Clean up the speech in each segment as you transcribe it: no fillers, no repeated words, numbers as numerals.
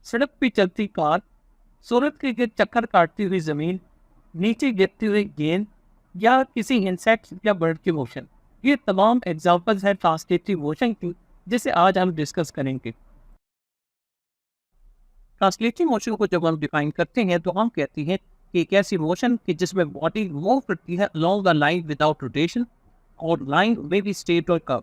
सड़क पे चलती कार, सूरज के गिर्द चक्कर काटती हुई जमीन, नीचे गिरती हुई गेंद या किसी इंसेक्ट या बर्ड की मोशन। ये तमाम एग्जांपल्स हैं ट्रांसलेटिव मोशन की, जिसे आज हम डिस्कस करेंगे। ट्रांसलेटिव मोशन को जब हम डिफाइन करते हैं तो हम कहते हैं कि एक ऐसी मोशन कि जिसमें बॉडी मूव करती है along the line without rotation, और लाइन में भी स्ट्रेट और कर्व।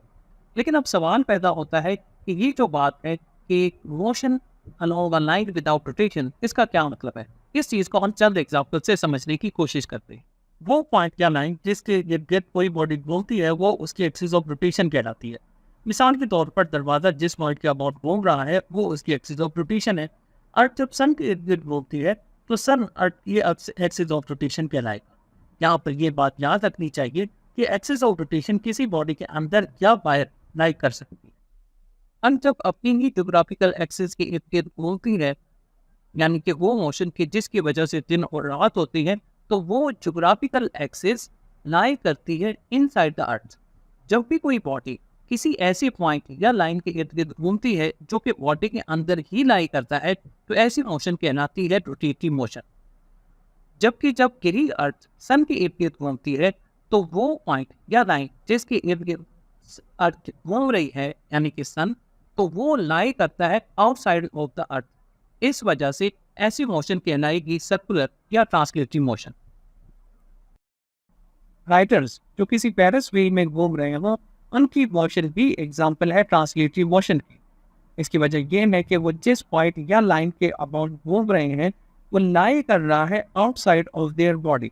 लेकिन अब सवाल पैदा होता है कि ये जो बात है कि motion along the line without rotation, इसका क्या मतलब है। इस चीज़ को हम चंद एग्जाम्पल से समझने की कोशिश करते हैं। वो पॉइंट या लाइन जिसके इर्द गिर्द कोई बॉडी घूमती है वो उसकी एक्सिस ऑफ रोटेशन कहलाती है। मिसाल के तौर पर दरवाज़ा जिस पॉइंट के अबाउट घूम रहा है वो उसकी एक्सिस ऑफ रोटेशन है। अर्थ जब सन के इर्द गिर्द घूमती है तो सन अर्थ ये एक्सिस ऑफ रोटेशन कहलाएगा। यहाँ पर यह बात याद रखनी चाहिए कि एक्सिस ऑफ रोटेशन किसी बॉडी के अंदर या बाहर लाई कर सकती है। हम जब अपनी ही जोग्राफिकल एक्सिस के इर्द गिर्द घूमती है, यानी कि वो मोशन की जिसकी वजह से दिन और रात होती है, तो वो जोग्राफिकल एक्सिस लाई करती है इनसाइड द अर्थ। जब भी कोई बॉडी किसी ऐसी पॉइंट या लाइन के इर्द गिर्द घूमती है जो कि बॉडी के अंदर ही लाई करता है, तो ऐसी मोशन कहलाती है रोटेटिव मोशन। जबकि जब गिरी अर्थ सन के इर्द गिर्द घूमती है तो वो पॉइंट या लाइन जिसके इर्द गिर्द अर्थ घूम रही है, यानी कि सन, तो वो लाई करता है आउटसाइड ऑफ द अर्थ। इस वजह से ऐसी मोशन कहलाएगी सर्कुलर या ट्रांसलेटिव मोशन। राइटर्स जो किसी पेरिस वे में घूम रहे हो, उनकी मोशन भी एग्जाम्पल है ट्रांसलेटिव मोशन की। इसकी वजह यह है कि वो जिस पॉइंट या लाइन के अबाउट घूम रहे हैं वो लाई कर रहा है आउटसाइड ऑफ देयर बॉडी।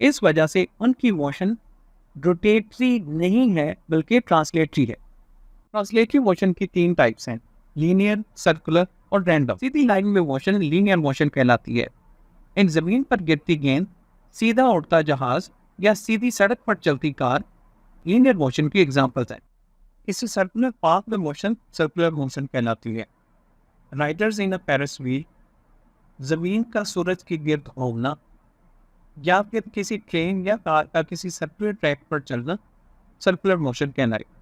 इस वजह से उनकी मोशन रोटेटरी नहीं है बल्कि ट्रांसलेटरी है। ट्रांसलेटरी मोशन की तीन टाइप्स हैं, लीनियर, सर्कुलर और रैंडम। सीधी लाइन में मोशन लीनियर मोशन कहलाती है। इन जमीन पर गिरती गेंद, सीधा उड़ता जहाज या सीधी सड़क पर चलती कार लीनियर मोशन की एग्जांपल्स हैं। इसे सर्कुलर पाथ में मोशन सर्कुलर मोशन कहलाती है। राइडर्स इन अ पेरिस व्हील, जमीन का सूरज के गिर्द घूमना या फिर किसी ट्रेन या कार का किसी सर्कुलर ट्रैक पर चलना सर्कुलर मोशन कहलाएगा।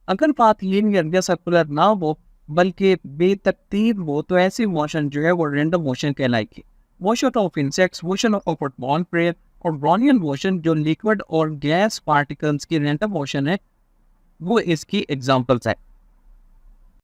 अगर बात लीनियर या सर्कुलर ना हो बल्कि बेतरतीब हो तो ऐसी मोशन जो है वो रैंडम मोशन कहलाएगी। Motion of insects, motion of born prey और ब्राउनियन मोशन जो लिक्विड और गैस पार्टिकल्स की रैंडम मोशन है, वो इसकी एग्जांपल्स है।